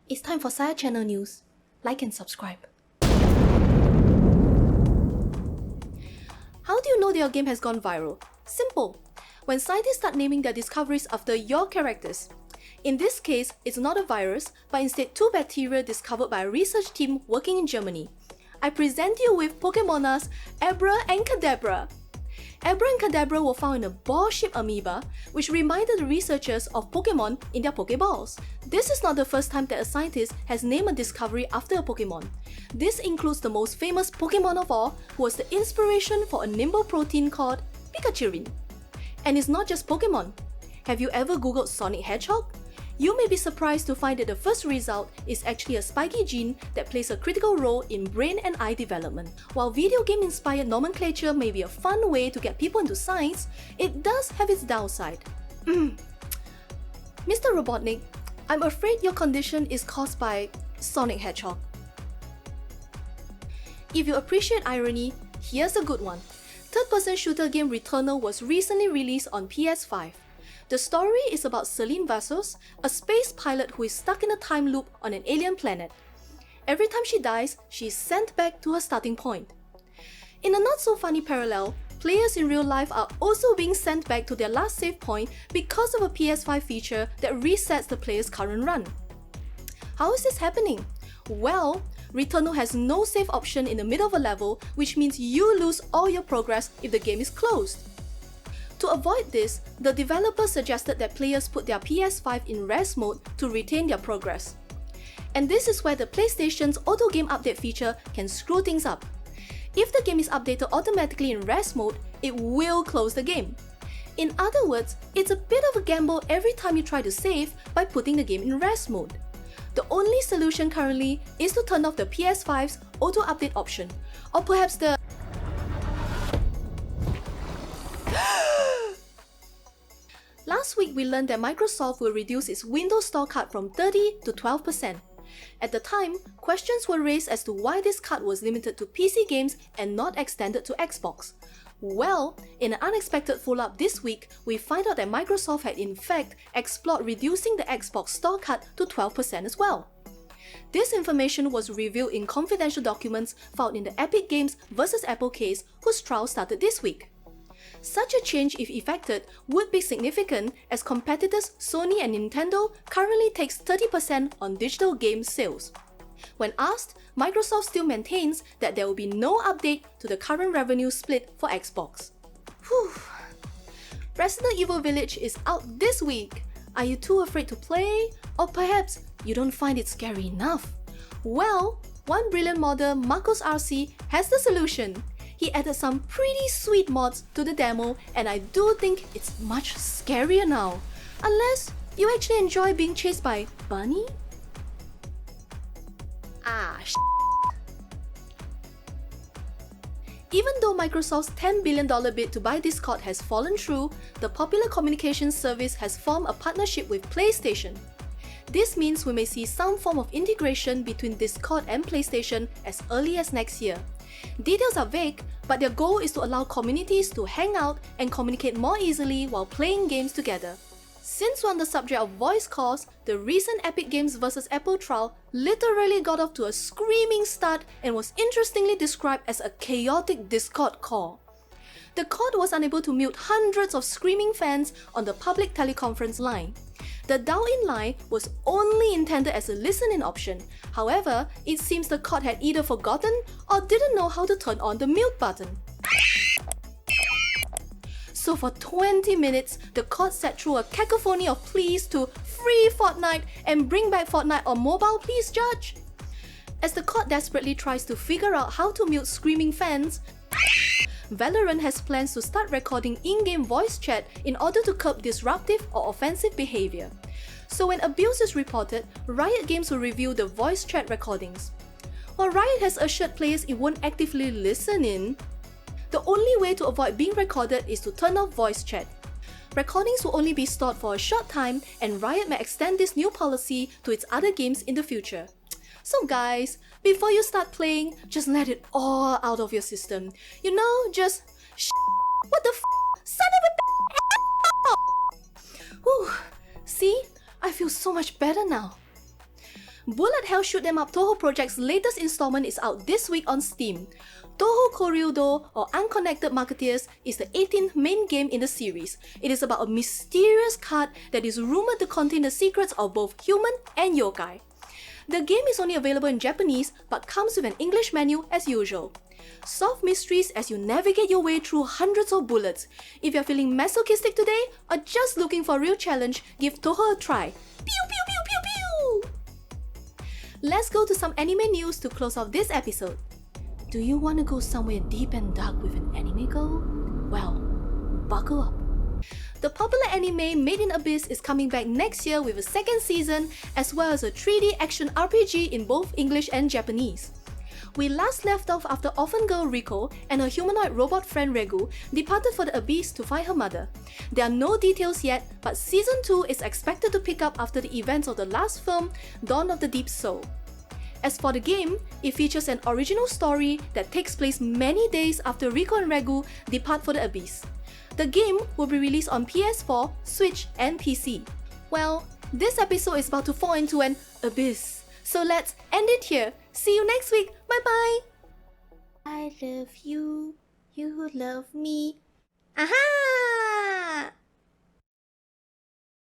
It's time for Saya Channel News. Like and subscribe. How do you know that your game has gone viral? Simple. When scientists start naming their discoveries after your characters. In this case, it's not a virus, but instead two bacteria discovered by a research team working in Germany. I present you with Pokemonas Abra and Kadabra. Abra and Kadabra were found in a ball-shaped amoeba, which reminded the researchers of Pokemon in their Pokeballs. This is not the first time that a scientist has named a discovery after a Pokemon. This includes the most famous Pokemon of all, who was the inspiration for a nimble protein called Pikachurin. And it's not just Pokemon. Have you ever googled Sonic Hedgehog? You may be surprised to find that the first result is actually a spiky gene that plays a critical role in brain and eye development. While video game-inspired nomenclature may be a fun way to get people into science, it does have its downside. Mr. Robotnik, I'm afraid your condition is caused by Sonic Hedgehog. If you appreciate irony, here's a good one. Third-person shooter game Returnal was recently released on PS5. The story is about Celine Vassos, a space pilot who is stuck in a time loop on an alien planet. Every time she dies, she is sent back to her starting point. In a not-so-funny parallel, players in real life are also being sent back to their last save point because of a PS5 feature that resets the player's current run. How is this happening? Well, Returnal has no save option in the middle of a level, which means you lose all your progress if the game is closed. To avoid this, the developer suggested that players put their PS5 in rest mode to retain their progress. And this is where the PlayStation's auto game update feature can screw things up. If the game is updated automatically in rest mode, it will close the game. In other words, it's a bit of a gamble every time you try to save by putting the game in rest mode. The only solution currently is to turn off the PS5's auto update option, or perhaps the Last week, we learned that Microsoft will reduce its Windows Store cut from 30 to 12%. At the time, questions were raised as to why this cut was limited to PC games and not extended to Xbox. Well, in an unexpected follow-up this week, we find out that Microsoft had in fact explored reducing the Xbox Store cut to 12% as well. This information was revealed in confidential documents found in the Epic Games vs Apple case, whose trial started this week. Such a change, if effected, would be significant as competitors Sony and Nintendo currently takes 30% on digital game sales. When asked, Microsoft still maintains that there will be no update to the current revenue split for Xbox. Whew. Resident Evil Village is out this week. Are you too afraid to play? Or perhaps you don't find it scary enough? Well, one brilliant modder, Marcos RC, has the solution. He added some pretty sweet mods to the demo, and I do think it's much scarier now. Unless you actually enjoy being chased by Barney? Even though Microsoft's $10 billion bid to buy Discord has fallen through, the popular communications service has formed a partnership with PlayStation. This means we may see some form of integration between Discord and PlayStation as early as next year. Details are vague, but their goal is to allow communities to hang out and communicate more easily while playing games together. Since we're on the subject of voice calls, the recent Epic Games vs Apple trial literally got off to a screaming start and was interestingly described as a chaotic Discord call. The court was unable to mute hundreds of screaming fans on the public teleconference line. The dial-in line was only intended as a listen-in option. However, it seems the court had either forgotten or didn't know how to turn on the mute button. So for 20 minutes, the court sat through a cacophony of pleas to free Fortnite and bring back Fortnite on mobile, please, judge. As the court desperately tries to figure out how to mute screaming fans, Valorant has plans to start recording in-game voice chat in order to curb disruptive or offensive behavior. So when abuse is reported, Riot Games will review the voice chat recordings. While Riot has assured players it won't actively listen in, the only way to avoid being recorded is to turn off voice chat. Recordings will only be stored for a short time, and Riot may extend this new policy to its other games in the future. So guys, before you start playing, just let it all out of your system. You know, just what the son of a Whew. See? I feel so much better now. Bullet Hell Shoot 'em Up Touhou Project's latest installment is out this week on Steam. Touhou Koryudo, or Unconnected Marketeers, is the 18th main game in the series. It is about a mysterious card that is rumored to contain the secrets of both human and yokai. The game is only available in Japanese, but comes with an English menu as usual. Solve mysteries as you navigate your way through hundreds of bullets. If you're feeling masochistic today, or just looking for a real challenge, give Touhou a try. Pew pew pew pew pew! Let's go to some anime news to close off this episode. Do you want to go somewhere deep and dark with an anime girl? Well, buckle up. The popular anime Made in Abyss is coming back next year with a second season, as well as a 3D action RPG in both English and Japanese. We last left off after orphan girl Riko and her humanoid robot friend Regu departed for the Abyss to find her mother. There are no details yet, but Season 2 is expected to pick up after the events of the last film, Dawn of the Deep Soul. As for the game, it features an original story that takes place many days after Riko and Regu depart for the Abyss. The game will be released on PS4, Switch, and PC. Well, this episode is about to fall into an abyss, so let's end it here. See you next week. Bye bye. I love you. You love me. Aha!